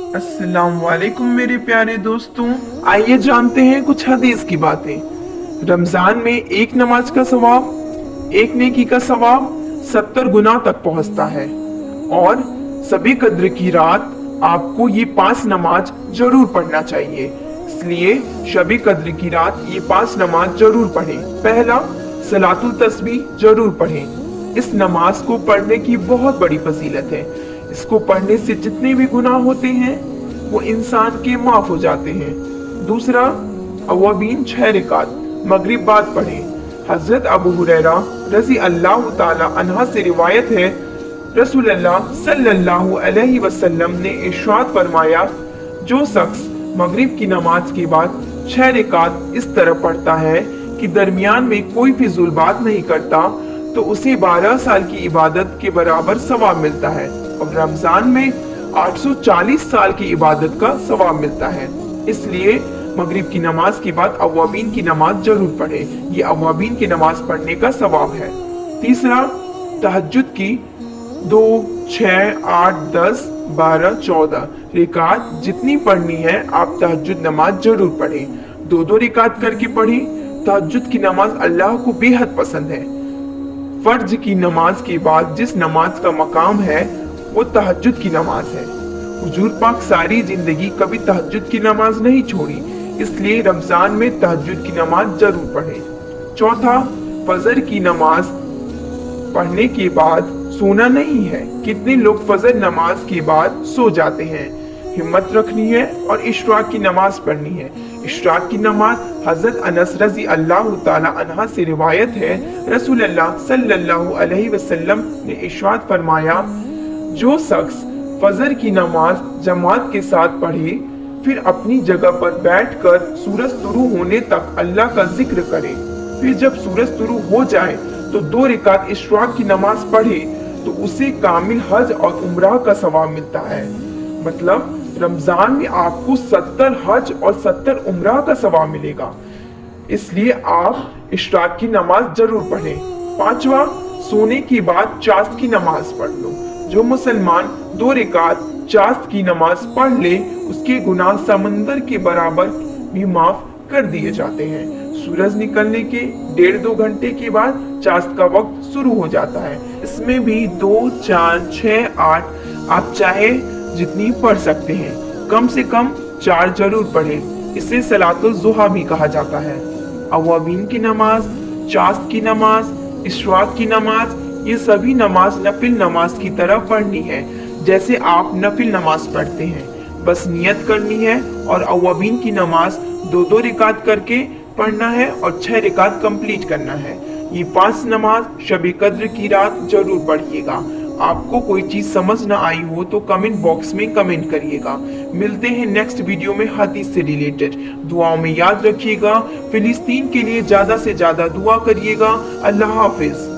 अस्सलाम वालेकुम मेरे प्यारे दोस्तों। आइए जानते हैं कुछ हदीस की बातें। रमजान में एक नमाज का सवाब, एक नेकी का सवाब 70 गुना तक पहुंचता है। और सभी कद्र की रात आपको ये 5 नमाज जरूर पढ़ना चाहिए। इसलिए शबी कद्र की रात ये 5 नमाज जरूर पढ़ें। पहला, सलातुल तस्बीह जरूर पढ़ें। इस नमाज को पढ़ने की बहुत बड़ी फजीलत है। इसको पढ़ने से जितने भी गुनाह होते हैं वो इंसान के माफ हो जाते हैं। दूसरा, अवाबीन 6 रिकात मगरिब बाद पढ़ें। हजरत अबू हुरैरा रज़ी अल्लाह ताला अन्हा से रिवायत है, रसूलुल्लाह सल्लल्लाहु अलैहि वसल्लम ने इरशाद फरमाया, जो शख्स मगरिब की नमाज के बाद 6 रिकात इस तरह पढ़ता है कि दरमियान में कोई फिजूल बात नहीं करता तो उसे 12 साल की इबादत के बराबर सवाब मिलता है और रमजान में 840 साल की इबादत का सवाब मिलता है। इसलिए मगरिब की नमाज के बाद अवाबीन की नमाज जरूर पढ़े। ये अवाबीन की नमाज पढ़ने का सवाब है। तीसरा, तहज्जुद की 2, 6, 8, 10, 12, 14 रिकात जितनी पढ़नी है आप तहज्जुद नमाज जरूर पढ़ें। 2-2 रिकात करके पढ़ें। तहज्जुद की नमाज अल्लाह को बेहद पसंद है। फर्ज की नमाज के बाद जिस नमाज का मकाम है वो तहज्जुद की नमाज है। हुजूर पाक सारी जिंदगी कभी तहज्जुद की नमाज नहीं छोड़ी, इसलिए रमजान में तहज्जुद की नमाज जरूर पढ़ें। चौथा, फजर की नमाज पढ़ने के बाद सोना नहीं है। कितने लोग फजर नमाज के बाद सो जाते हैं। हिम्मत रखनी है और इशराक की नमाज पढ़नी है। इशराक की नमाज हजरत अनस रज़ी अल्लाह ताला अन्हा से रिवायत है, रसूलुल्लाह सल्लल्लाहु अलैहि वसल्लम ने इरशाद फरमाया, जो शख्स फजर की नमाज जमात के साथ पढ़े फिर अपनी जगह पर बैठकर सूरज तुलू होने तक अल्लाह का जिक्र करे, फिर जब सूरज तुलू हो जाए तो 2 रिकात इशराक की नमाज पढ़े तो उसे कामिल हज और उम्रा का सवाब मिलता है। मतलब रमजान में आपको 70 हज और 70 उम्रा का सवाब मिलेगा। इसलिए आप इशराक की नमाज जरूर पढ़ें। पांचवा, सोने के बाद चाश्त की नमाज पढ़ लो। जो मुसलमान 2 रिकात चाश्त की नमाज पढ़ ले उसके गुनाह समंदर के बराबर भी माफ कर दिए जाते हैं। सूरज निकलने के 1.5-2 घंटे के बाद चाश्त का वक्त शुरू हो जाता है। इसमें भी 2, 4, 6, 8 आप चाहे जितनी पढ़ सकते हैं। कम से कम 4 जरूर पढ़ें। इसे सलातुल ज़ुहा भी कहा जाता है। अवाबीन की नमाज, चाश्त की नमाज, इशराक की नमाज, ये सभी नमाज नफिल नमाज की तरह पढ़नी है जैसे आप नफिल नमाज पढ़ते हैं। बस नियत करनी है और अवाबीन की नमाज 2-2 रिकात करके पढ़ना है और 6 रिकात कंप्लीट करना है। ये 5 नमाज शबी कद्र की रात जरूर पढ़िएगा। आपको कोई चीज समझ ना आई हो तो कमेंट बॉक्स में कमेंट करिएगा। मिलते हैं नेक्स्ट वीडियो में हदीस से रिलेटेड। दुआओं में याद रखिएगा। फिलिस्तीन के लिए ज्यादा से ज्यादा दुआ करिएगा। अल्लाह हाफिज।